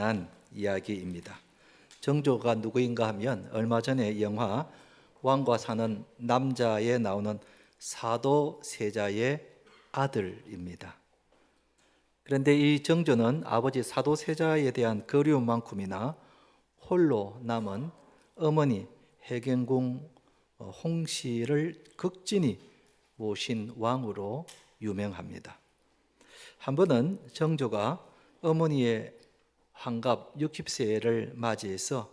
한 이야기입니다. 정조가 누구인가 하면 얼마 전에 영화 왕과 사는 남자에 나오는 사도세자의 아들입니다. 그런데 이 정조는 아버지 사도세자에 대한 그리움만큼이나 홀로 남은 어머니 해경궁 홍씨를 극진히 모신 왕으로 유명합니다. 한 번은 정조가 어머니의 환갑 60세를 맞이해서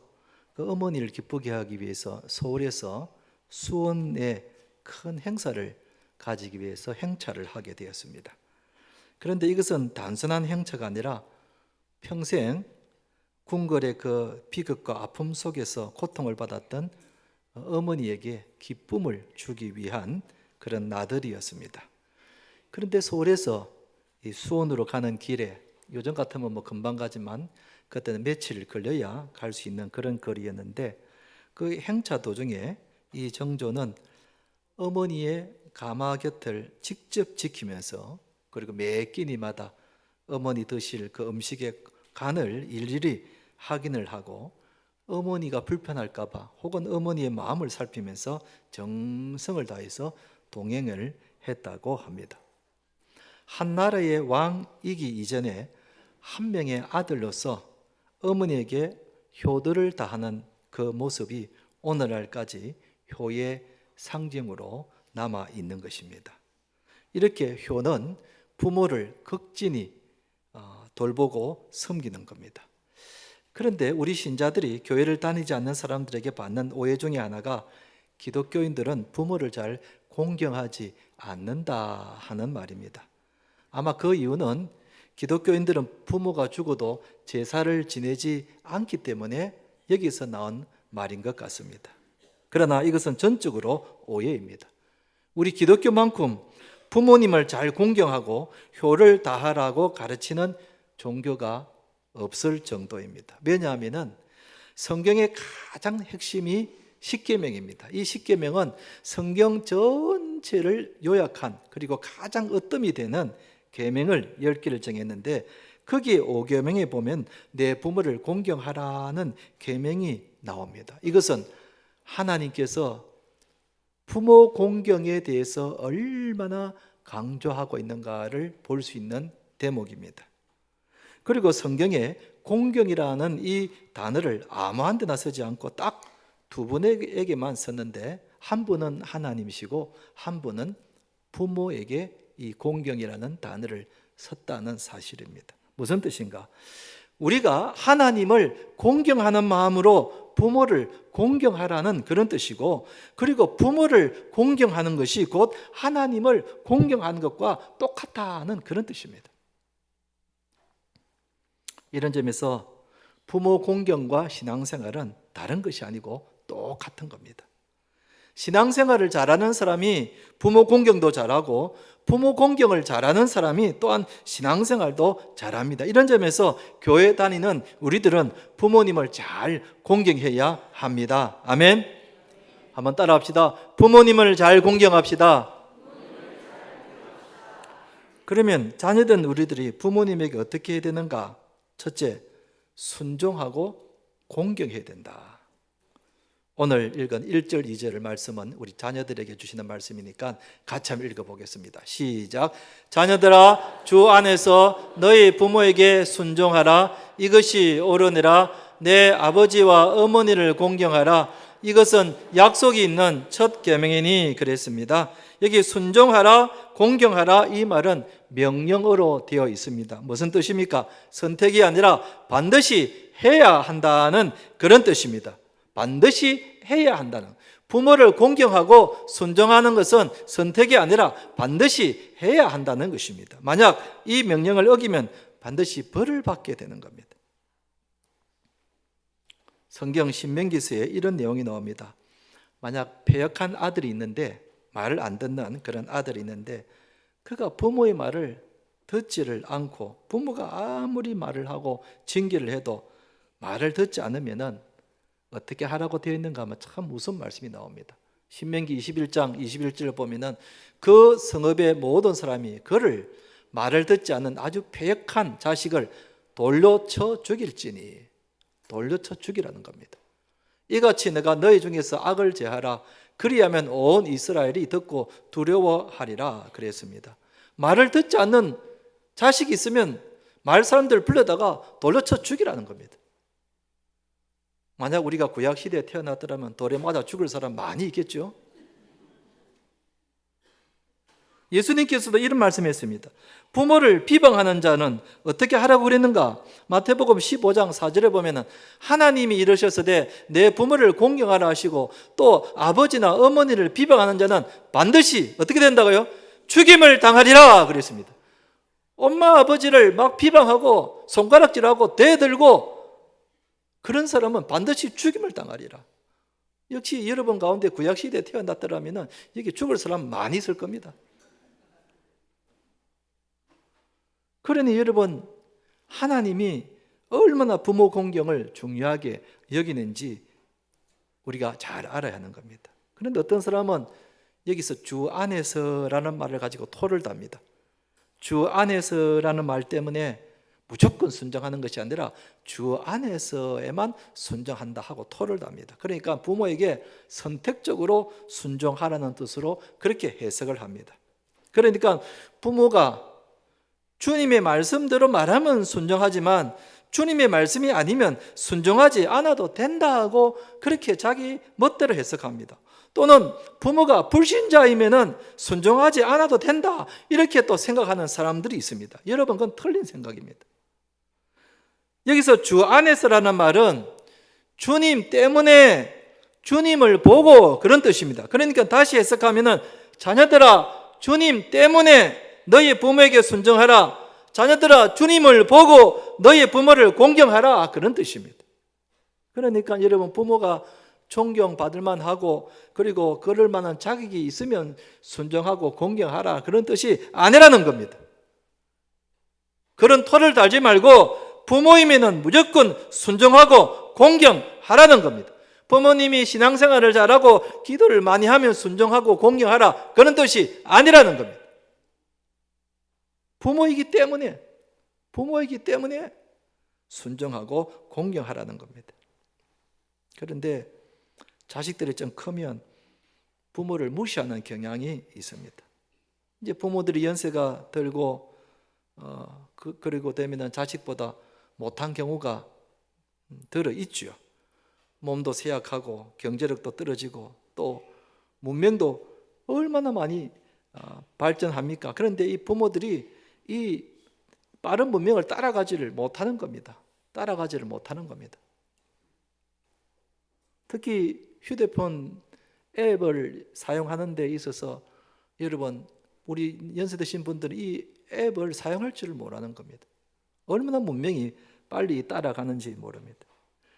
그 어머니를 기쁘게 하기 위해서 서울에서 수원에 큰 행사를 가지기 위해서 행차를 하게 되었습니다. 그런데 이것은 단순한 행차가 아니라 평생 궁궐의 그 비극과 아픔 속에서 고통을 받았던 어머니에게 기쁨을 주기 위한 그런 나들이였습니다. 그런데 서울에서 이 수원으로 가는 길에 요즘 같으면 금방 가지만 그때는 며칠 걸려야 갈 수 있는 그런 거리였는데 그 행차 도중에 이 정조는 어머니의 가마 곁을 직접 지키면서 그리고 매 끼니마다 어머니 드실 그 음식의 간을 일일이 확인을 하고 어머니가 불편할까 봐 혹은 어머니의 마음을 살피면서 정성을 다해서 동행을 했다고 합니다. 한 나라의 왕이기 이전에 한 명의 아들로서 어머니에게 효도를 다하는 그 모습이 오늘날까지 효의 상징으로 남아 있는 것입니다. 이렇게 효는 부모를 극진히 돌보고 섬기는 겁니다. 그런데 우리 신자들이 교회를 다니지 않는 사람들에게 받는 오해 중에 하나가 기독교인들은 부모를 잘 공경하지 않는다 하는 말입니다. 아마 그 이유는 기독교인들은 부모가 죽어도 제사를 지내지 않기 때문에 여기서 나온 말인 것 같습니다. 그러나 이것은 전적으로 오해입니다. 우리 기독교만큼 부모님을 잘 공경하고 효를 다하라고 가르치는 종교가 없을 정도입니다. 왜냐하면 성경의 가장 핵심이 십계명입니다. 이 십계명은 성경 전체를 요약한 그리고 가장 으뜸이 되는 계명을 10개를 정했는데 거기에 5계명에 보면 내 부모를 공경하라는 계명이 나옵니다. 이것은 하나님께서 부모 공경에 대해서 얼마나 강조하고 있는가를 볼 수 있는 대목입니다. 그리고 성경에 공경이라는 이 단어를 아무한 데나 쓰지 않고 딱 두 분에게만 썼는데 한 분은 하나님이시고 한 분은 부모에게 이 공경이라는 단어를 썼다는 사실입니다. 무슨 뜻인가? 우리가 하나님을 공경하는 마음으로 부모를 공경하라는 그런 뜻이고, 그리고 부모를 공경하는 것이 곧 하나님을 공경하는 것과 똑같다는 그런 뜻입니다. 이런 점에서 부모 공경과 신앙생활은 다른 것이 아니고 똑같은 겁니다. 신앙생활을 잘하는 사람이 부모 공경도 잘하고 부모 공경을 잘하는 사람이 또한 신앙생활도 잘합니다. 이런 점에서 교회 다니는 우리들은 부모님을 잘 공경해야 합니다. 아멘. 한번 따라합시다. 부모님을 잘 공경합시다. 그러면 자녀된 우리들이 부모님에게 어떻게 해야 되는가? 첫째, 순종하고 공경해야 된다. 오늘 읽은 1절, 2절의 말씀은 우리 자녀들에게 주시는 말씀이니까 같이 한번 읽어보겠습니다. 시작. 자녀들아, 주 안에서 너희 부모에게 순종하라. 이것이 옳으니라. 내 아버지와 어머니를 공경하라. 이것은 약속이 있는 첫 계명이니 그랬습니다. 여기 순종하라, 공경하라 이 말은 명령어로 되어 있습니다. 무슨 뜻입니까? 선택이 아니라 반드시 해야 한다는 그런 뜻입니다. 반드시 해야 한다는, 부모를 공경하고 순종하는 것은 선택이 아니라 반드시 해야 한다는 것입니다. 만약 이 명령을 어기면 반드시 벌을 받게 되는 겁니다. 성경 신명기서에 이런 내용이 나옵니다. 만약 패역한 아들이 있는데, 말을 안 듣는 그런 아들이 있는데 그가 부모의 말을 듣지를 않고 부모가 아무리 말을 하고 징계를 해도 말을 듣지 않으면은 어떻게 하라고 되어 있는가 하면 참 무서운 말씀이 나옵니다. 신명기 21장 21절을 보면은 그 성읍의 모든 사람이 그를 말을 듣지 않는 아주 패역한 자식을 돌려쳐 죽일지니. 돌려쳐 죽이라는 겁니다. 이같이 내가 너희 중에서 악을 제하라. 그리하면 온 이스라엘이 듣고 두려워하리라 그랬습니다. 말을 듣지 않는 자식이 있으면 마을 사람들을 불러다가 돌려쳐 죽이라는 겁니다. 만약 우리가 구약 시대에 태어났더라면 돌에 맞아 죽을 사람 많이 있겠죠. 예수님께서도 이런 말씀했습니다. 부모를 비방하는 자는 어떻게 하라고 그랬는가? 마태복음 15장 4절에 보면은 하나님이 이르셨으되 내 부모를 공경하라 하시고 또 아버지나 어머니를 비방하는 자는 반드시 어떻게 된다고요? 죽임을 당하리라 그랬습니다. 엄마 아버지를 막 비방하고 손가락질하고 대들고 그런 사람은 반드시 죽임을 당하리라. 역시 여러분 가운데 구약시대에 태어났더라면 여기 죽을 사람 많이 있을 겁니다. 그러니 여러분, 하나님이 얼마나 부모 공경을 중요하게 여기는지 우리가 잘 알아야 하는 겁니다. 그런데 어떤 사람은 여기서 주 안에서라는 말을 가지고 토를 답니다. 주 안에서라는 말 때문에 무조건 순종하는 것이 아니라 주 안에서에만 순종한다 하고 토를 답니다. 그러니까 부모에게 선택적으로 순종하라는 뜻으로 그렇게 해석을 합니다. 그러니까 부모가 주님의 말씀대로 말하면 순종하지만 주님의 말씀이 아니면 순종하지 않아도 된다고 그렇게 자기 멋대로 해석합니다. 또는 부모가 불신자이면 순종하지 않아도 된다 이렇게 또 생각하는 사람들이 있습니다. 여러분 그건 틀린 생각입니다. 여기서 주 안에서라는 말은 주님 때문에 주님을 보고 그런 뜻입니다. 그러니까 다시 해석하면 자녀들아 주님 때문에 너희 부모에게 순종하라. 자녀들아 주님을 보고 너희 부모를 공경하라 그런 뜻입니다. 그러니까 여러분 부모가 존경받을 만하고 그리고 그럴 만한 자격이 있으면 순종하고 공경하라 그런 뜻이 아니라는 겁니다. 그런 토를 달지 말고 부모이면 무조건 순종하고 공경하라는 겁니다. 부모님이 신앙생활을 잘하고 기도를 많이 하면 순종하고 공경하라 그런 뜻이 아니라는 겁니다. 부모이기 때문에 순종하고 공경하라는 겁니다. 그런데 자식들이 좀 크면 부모를 무시하는 경향이 있습니다. 이제 부모들이 연세가 들고 그리고 되면 자식보다 못한 경우가 들어 있죠. 몸도 쇠약하고 경제력도 떨어지고 또 문명도 얼마나 많이 발전합니까? 그런데 이 부모들이 이 빠른 문명을 따라가지를 못하는 겁니다. 특히 휴대폰 앱을 사용하는 데 있어서 여러분 우리 연세 드신 분들은 이 앱을 사용할 줄 모르는 겁니다. 얼마나 문명이 빨리 따라가는지 모릅니다.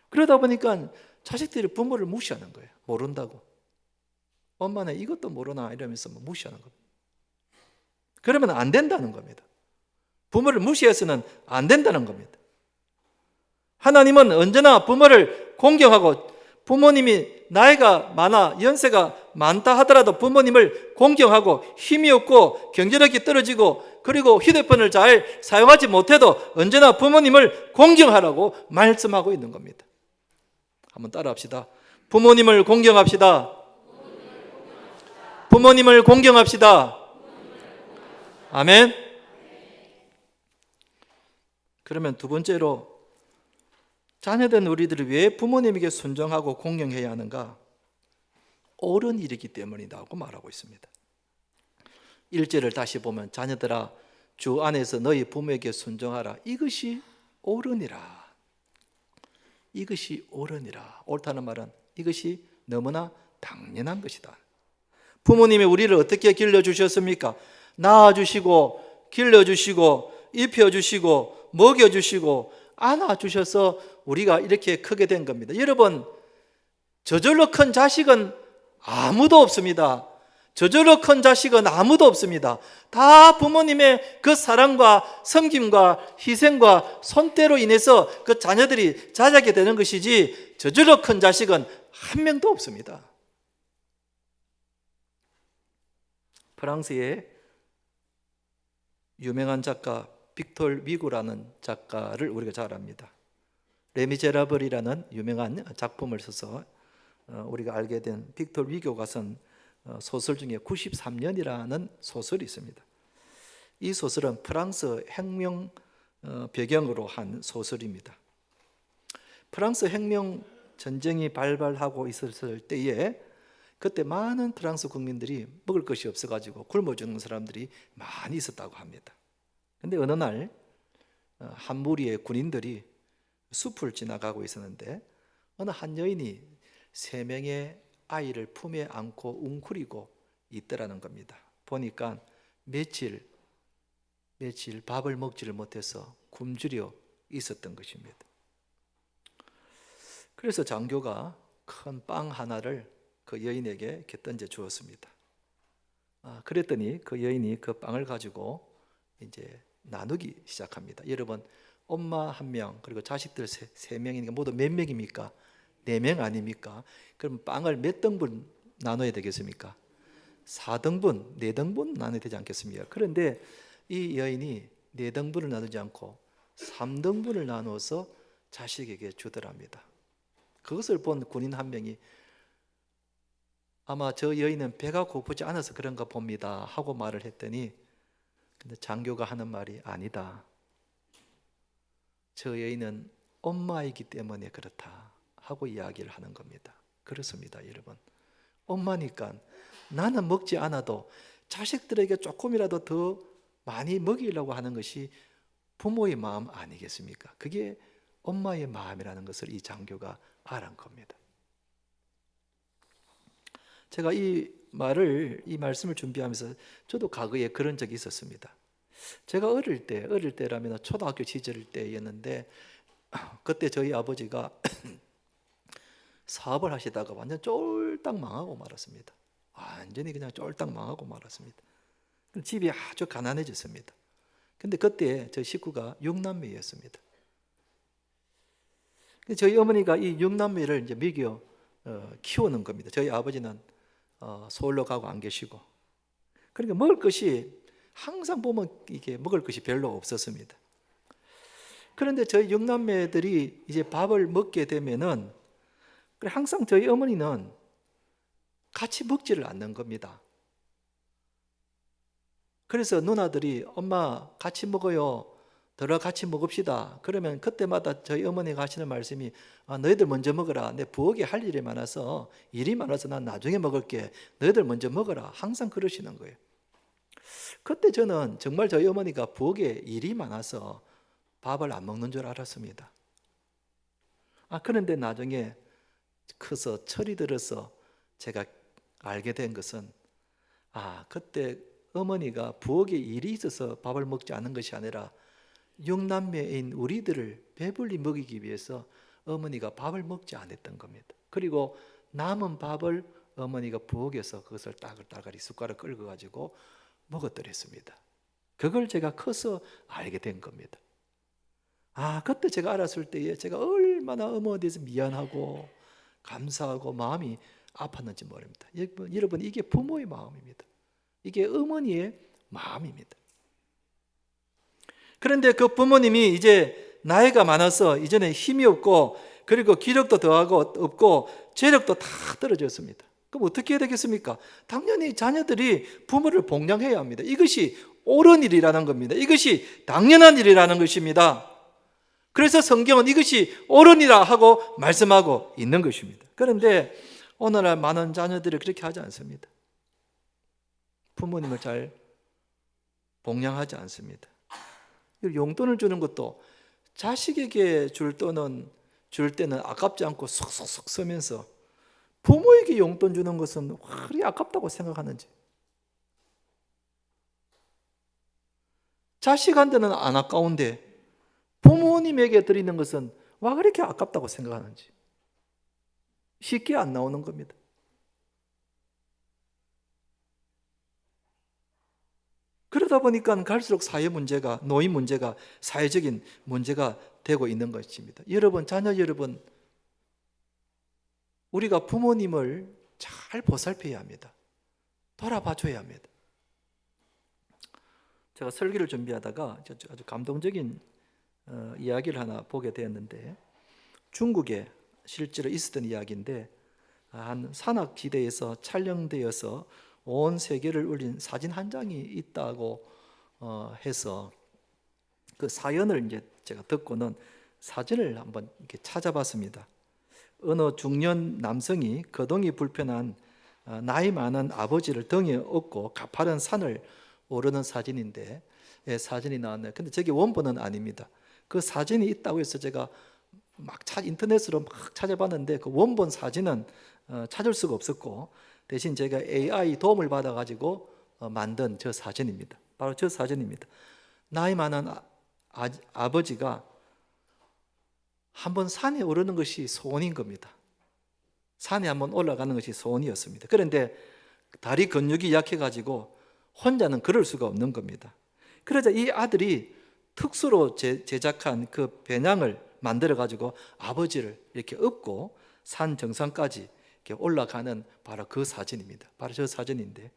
그러다 보니까 자식들이 부모를 무시하는 거예요. 모른다고. 엄마는 이것도 모르나 이러면서 무시하는 겁니다. 그러면 안 된다는 겁니다. 부모를 무시해서는 안 된다는 겁니다. 하나님은 언제나 부모를 공경하고 부모님이 나이가 많아 연세가 많다 하더라도 부모님을 공경하고 힘이 없고 경제력이 떨어지고 그리고 휴대폰을 잘 사용하지 못해도 언제나 부모님을 공경하라고 말씀하고 있는 겁니다. 한번 따라합시다. 부모님을 공경합시다. 부모님을 공경합시다. 아멘. 그러면 두 번째로 자녀된 우리들이 왜 부모님에게 순종하고 공경해야 하는가? 옳은 일이기 때문이라고 말하고 있습니다. 1절을 다시 보면 자녀들아 주 안에서 너희 부모에게 순종하라. 이것이 옳으니라. 이것이 옳으니라. 옳다는 말은 이것이 너무나 당연한 것이다. 부모님이 우리를 어떻게 길러주셨습니까? 낳아주시고 길러주시고 입혀주시고 먹여주시고 안아주셔서 우리가 이렇게 크게 된 겁니다. 여러분 저절로 큰 자식은 아무도 없습니다. 저절로 큰 자식은 아무도 없습니다. 다 부모님의 그 사랑과 섬김과 희생과 손때로 인해서 그 자녀들이 자라게 되는 것이지 저절로 큰 자식은 한 명도 없습니다. 프랑스의 유명한 작가 빅톨 위고라는 작가를 우리가 잘 압니다. 레미제라블이라는 유명한 작품을 써서 우리가 알게 된 빅톨 위고가 쓴 소설 중에 93년이라는 소설이 있습니다. 이 소설은 프랑스 혁명 배경으로 한 소설입니다. 프랑스 혁명 전쟁이 발발하고 있었을 때에 그때 많은 프랑스 국민들이 먹을 것이 없어가지고 굶어 죽는 사람들이 많이 있었다고 합니다. 근데 어느 날 한 무리의 군인들이 숲을 지나가고 있었는데 어느 한 여인이 3명의 아이를 품에 안고 웅크리고 있더라는 겁니다. 보니까 며칠 밥을 먹지를 못해서 굶주려 있었던 것입니다. 그래서 장교가 큰 빵 하나를 그 여인에게 이렇게 던져 주었습니다. 그랬더니 그 여인이 그 빵을 가지고 이제 나누기 시작합니다. 여러분, 엄마 1명 그리고 자식들 3명이니까 모두 몇 명입니까? 4명 아닙니까? 그럼 빵을 몇 등분 나눠야 되겠습니까? 4등분, 4등분 나눠야 되지 않겠습니까? 그런데 이 여인이 4등분을 나누지 않고 3등분을 나누어서 자식에게 주더랍니다. 그것을 본 군인 한 명이 아마 저 여인은 배가 고프지 않아서 그런가 봅니다 하고 말을 했더니, 근데 장교가 하는 말이 아니다. 저 여인은 엄마이기 때문에 그렇다 하고 이야기를 하는 겁니다. 그렇습니다, 여러분. 엄마니까 나는 먹지 않아도 자식들에게 조금이라도 더 많이 먹이려고 하는 것이 부모의 마음 아니겠습니까? 그게 엄마의 마음이라는 것을 이 장교가 알은 겁니다. 제가 이 말씀을 준비하면서 저도 과거에 그런 적이 있었습니다. 제가 어릴 때라면 초등학교 시절 때였는데, 그때 저희 아버지가 사업을 하시다가 완전 쫄딱 망하고 말았습니다. 완전히 그냥 쫄딱 망하고 말았습니다. 집이 아주 가난해졌습니다. 근데 그때 저희 식구가 6남매였습니다. 저희 어머니가 이 6남매를 이제 먹여 키우는 겁니다. 저희 아버지는 서울로 가고 안 계시고, 그러니까 먹을 것이 항상 보면 이게 먹을 것이 별로 없었습니다. 그런데 저희 6남매들이 이제 밥을 먹게 되면은 항상 저희 어머니는 같이 먹지를 않는 겁니다. 그래서 누나들이 엄마 같이 먹어요, 들어 같이 먹읍시다. 그러면 그때마다 저희 어머니가 하시는 말씀이 너희들 먼저 먹어라. 내 부엌에 할 일이 많아서 난 나중에 먹을게. 너희들 먼저 먹어라. 항상 그러시는 거예요. 그때 저는 정말 저희 어머니가 부엌에 일이 많아서 밥을 안 먹는 줄 알았습니다. 그런데 나중에 커서 철이 들어서 제가 알게 된 것은 그때 어머니가 부엌에 일이 있어서 밥을 먹지 않은 것이 아니라 6남매인 우리들을 배불리 먹이기 위해서 어머니가 밥을 먹지 않았던 겁니다. 그리고 남은 밥을 어머니가 부엌에서 그것을 따글따글 숟가락 끌고 가지고 먹었더랬습니다. 그걸 제가 커서 알게 된 겁니다. 그때 제가 알았을 때에 제가 얼마나 어머니에 대해서 미안하고 감사하고 마음이 아팠는지 모릅니다. 여러분, 이게 부모의 마음입니다. 이게 어머니의 마음입니다. 그런데 그 부모님이 이제 나이가 많아서 이제는 힘이 없고, 그리고 기력도 더하고 없고 재력도 다 떨어졌습니다. 그럼 어떻게 해야 되겠습니까? 당연히 자녀들이 부모를 봉양해야 합니다. 이것이 옳은 일이라는 겁니다. 이것이 당연한 일이라는 것입니다. 그래서 성경은 이것이 옳으니라 하고 말씀하고 있는 것입니다. 그런데 오늘날 많은 자녀들이 그렇게 하지 않습니다. 부모님을 잘 봉양하지 않습니다. 용돈을 주는 것도 자식에게 줄 때는 아깝지 않고 쏙쏙쏙 쓰면서 부모에게 용돈 주는 것은 그리 아깝다고 생각하는지, 자식한테는 안 아까운데 부모님에게 드리는 것은 왜 그렇게 아깝다고 생각하는지 쉽게 안 나오는 겁니다. 그러다 보니까 갈수록 사회 문제가, 노인 문제가 사회적인 문제가 되고 있는 것입니다. 여러분, 자녀 여러분, 우리가 부모님을 잘 보살펴야 합니다. 돌아봐 줘야 합니다. 제가 설교를 준비하다가 아주 감동적인 이야기를 하나 보게 되었는데, 중국에 실제로 있었던 이야기인데, 한 산악지대에서 촬영되어서 온 세계를 울린 사진 한 장이 있다고 해서 그 사연을 이제 제가 듣고는 사진을 한번 이렇게 찾아봤습니다. 어느 중년 남성이 거동이 불편한 나이 많은 아버지를 등에 업고 가파른 산을 오르는 사진인데, 사진이 나왔네요. 근데 저게 원본은 아닙니다. 그 사진이 있다고 해서 제가 인터넷으로 막 찾아봤는데 그 원본 사진은 찾을 수가 없었고, 대신 제가 AI 도움을 받아가지고 만든 저 사진입니다. 바로 저 사진입니다. 나이 많은 아버지가 한번 산에 오르는 것이 소원인 겁니다. 산에 한번 올라가는 것이 소원이었습니다. 그런데 다리 근육이 약해가지고 혼자는 그럴 수가 없는 겁니다. 그러자 이 아들이 특수로 제작한 그 배낭을 만들어가지고 아버지를 이렇게 업고 산 정상까지 이렇게 올라가는 바로 그 사진입니다. 바로 저 사진인데,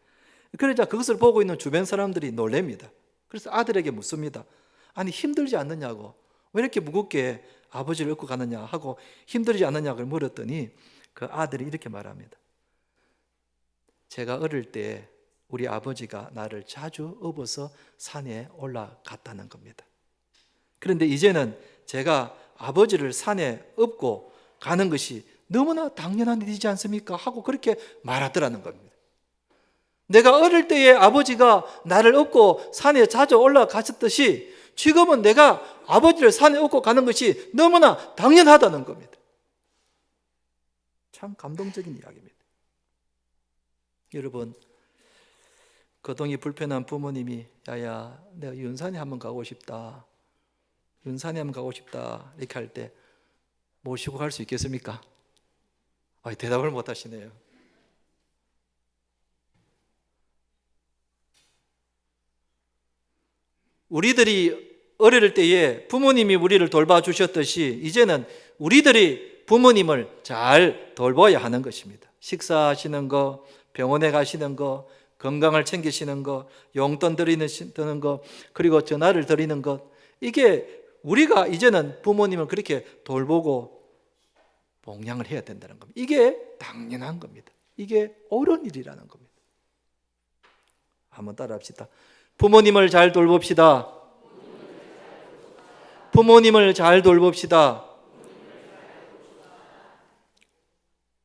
그러자 그것을 보고 있는 주변 사람들이 놀랍니다. 그래서 아들에게 묻습니다. 아니, 힘들지 않느냐고, 왜 이렇게 무겁게 아버지를 업고 가느냐 하고 힘들지 않느냐고 물었더니 그 아들이 이렇게 말합니다. 제가 어릴 때 우리 아버지가 나를 자주 업어서 산에 올라갔다는 겁니다. 그런데 이제는 제가 아버지를 산에 업고 가는 것이 너무나 당연한 일이지 않습니까? 하고 그렇게 말하더라는 겁니다. 내가 어릴 때에 아버지가 나를 업고 산에 자주 올라가셨듯이 지금은 내가 아버지를 산에 업고 가는 것이 너무나 당연하다는 겁니다. 참 감동적인 이야기입니다. 여러분, 거동이 불편한 부모님이 야야 내가 윤산에 한번 가고 싶다, 윤산에 한번 가고 싶다 이렇게 할 때 모시고 갈 수 있겠습니까? 대답을 못 하시네요. 우리들이 어릴 때에 부모님이 우리를 돌봐주셨듯이 이제는 우리들이 부모님을 잘 돌봐야 하는 것입니다. 식사하시는 거, 병원에 가시는 거, 건강을 챙기시는 것, 용돈 드리는 것, 그리고 전화를 드리는 것, 이게 우리가 이제는 부모님을 그렇게 돌보고 봉양을 해야 된다는 겁니다. 이게 당연한 겁니다. 이게 옳은 일이라는 겁니다. 한번 따라합시다. 부모님을 잘 돌봅시다. 부모님을 잘 돌봅시다.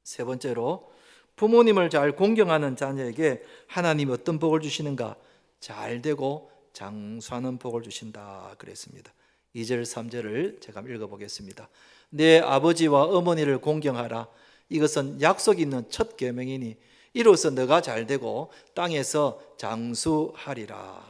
세 번째로, 부모님을 잘 공경하는 자녀에게 하나님 어떤 복을 주시는가? 잘 되고 장수하는 복을 주신다 그랬습니다. 2절 3절을 제가 읽어보겠습니다. 내 아버지와 어머니를 공경하라. 이것은 약속이 있는 첫 계명이니 이로써 너가 잘 되고 땅에서 장수하리라.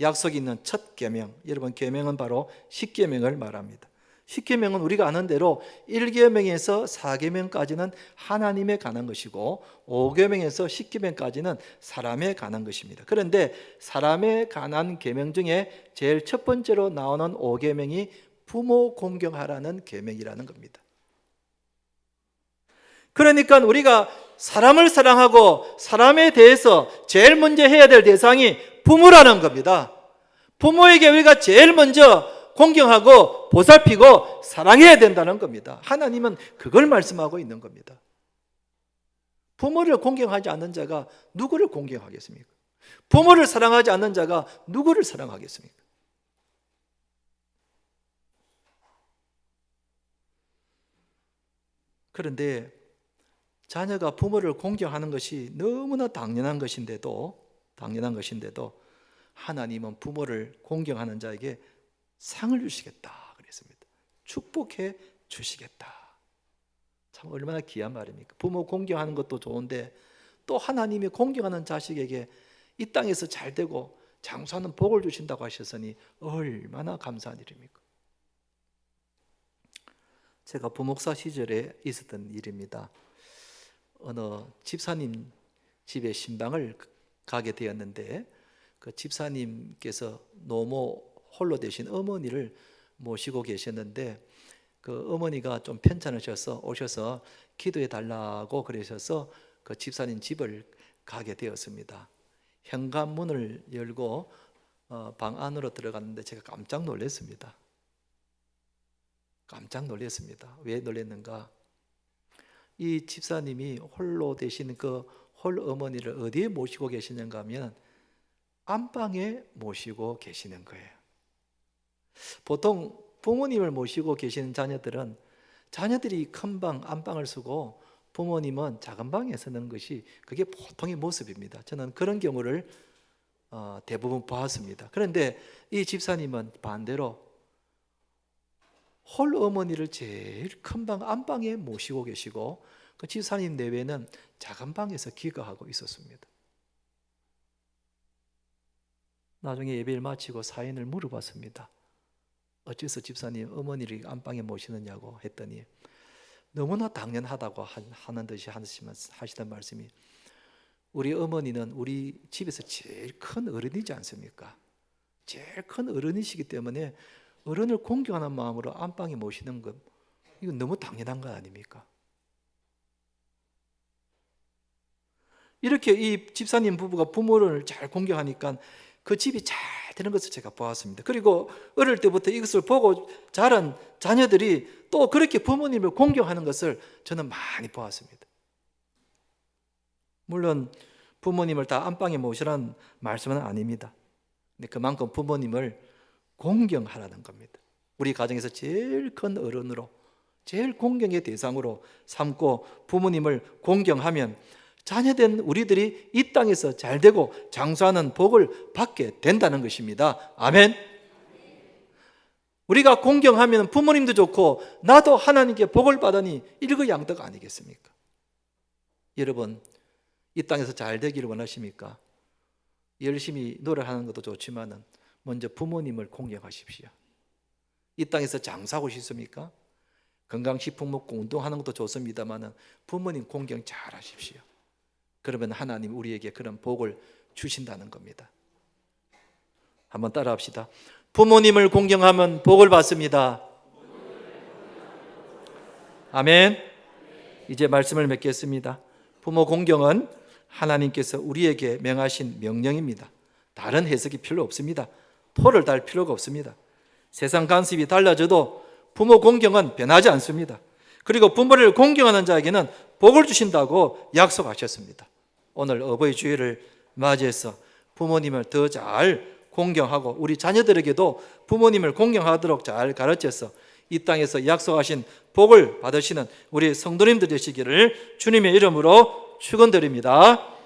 약속이 있는 첫 계명, 여러분 계명은 바로 10계명을 말합니다. 10계명은 우리가 아는 대로 1계명에서 4계명까지는 하나님에 관한 것이고 5계명에서 10계명까지는 사람에 관한 것입니다. 그런데 사람에 관한 계명 중에 제일 첫 번째로 나오는 5계명이 부모 공경하라는 계명이라는 겁니다. 그러니까 우리가 사람을 사랑하고 사람에 대해서 제일 먼저 해야 될 대상이 부모라는 겁니다. 부모에게 우리가 제일 먼저 공경하고 보살피고 사랑해야 된다는 겁니다. 하나님은 그걸 말씀하고 있는 겁니다. 부모를 공경하지 않는 자가 누구를 공경하겠습니까? 부모를 사랑하지 않는 자가 누구를 사랑하겠습니까? 그런데 자녀가 부모를 공경하는 것이 너무나 당연한 것인데도 하나님은 부모를 공경하는 자에게 상을 주시겠다 그랬습니다. 축복해 주시겠다. 참 얼마나 귀한 말입니까? 부모 공경하는 것도 좋은데 또 하나님이 공경하는 자식에게 이 땅에서 잘 되고 장수하는 복을 주신다고 하셨으니 얼마나 감사한 일입니까? 제가 부목사 시절에 있었던 일입니다. 어느 집사님 집에 신방을 가게 되었는데 그 집사님께서 노모 홀로 되신 어머니를 모시고 계셨는데 그 어머니가 좀 편찮으셔서 오셔서 기도해 달라고 그러셔서 그 집사님 집을 가게 되었습니다. 현관문을 열고 방 안으로 들어갔는데 제가 깜짝 놀랐습니다. 깜짝 놀랐습니다. 왜 놀랐는가? 이 집사님이 홀로 되신 그 홀 어머니를 어디에 모시고 계시는가 하면 안방에 모시고 계시는 거예요. 보통 부모님을 모시고 계시는 자녀들은 자녀들이 큰 방, 안방을 쓰고 부모님은 작은 방에 쓰는 것이 그게 보통의 모습입니다. 저는 그런 경우를 대부분 보았습니다. 그런데 이 집사님은 반대로 홀 어머니를 제일 큰 방, 안방에 모시고 계시고 그 집사님 내외는 작은 방에서 기거하고 있었습니다. 나중에 예배를 마치고 사인을 물어봤습니다. 어째서 집사님 어머니를 안방에 모시느냐고 했더니 너무나 당연하다고 하는 듯이 하시던 말씀이, 우리 어머니는 우리 집에서 제일 큰 어른이지 않습니까? 제일 큰 어른이시기 때문에 어른을 공경하는 마음으로 안방에 모시는 것, 이건 너무 당연한 거 아닙니까? 이렇게 이 집사님 부부가 부모를 잘 공경하니까 그 집이 잘 되는 것을 제가 보았습니다. 그리고 어릴 때부터 이것을 보고 자란 자녀들이 또 그렇게 부모님을 공경하는 것을 저는 많이 보았습니다. 물론 부모님을 다 안방에 모시라는 말씀은 아닙니다. 근데 그만큼 부모님을 공경하라는 겁니다. 우리 가정에서 제일 큰 어른으로, 제일 공경의 대상으로 삼고 부모님을 공경하면 자녀된 우리들이 이 땅에서 잘되고 장수하는 복을 받게 된다는 것입니다. 아멘. 우리가 공경하면 부모님도 좋고 나도 하나님께 복을 받으니 일거양득 아니겠습니까? 여러분, 이 땅에서 잘되기를 원하십니까? 열심히 노력하는 것도 좋지만 먼저 부모님을 공경하십시오. 이 땅에서 장사하고 싶습니까? 건강식품 먹고 운동하는 것도 좋습니다만 부모님 공경 잘 하십시오. 그러면 하나님 우리에게 그런 복을 주신다는 겁니다. 한번 따라 합시다. 부모님을 공경하면 복을 받습니다. 아멘. 이제 말씀을 맺겠습니다. 부모 공경은 하나님께서 우리에게 명하신 명령입니다. 다른 해석이 필요 없습니다. 토를 달 필요가 없습니다. 세상 관습이 달라져도 부모 공경은 변하지 않습니다. 그리고 부모를 공경하는 자에게는 복을 주신다고 약속하셨습니다. 오늘 어버이 주일을 맞이해서 부모님을 더 잘 공경하고 우리 자녀들에게도 부모님을 공경하도록 잘 가르쳐서 이 땅에서 약속하신 복을 받으시는 우리 성도님들 되시기를 주님의 이름으로 축원드립니다.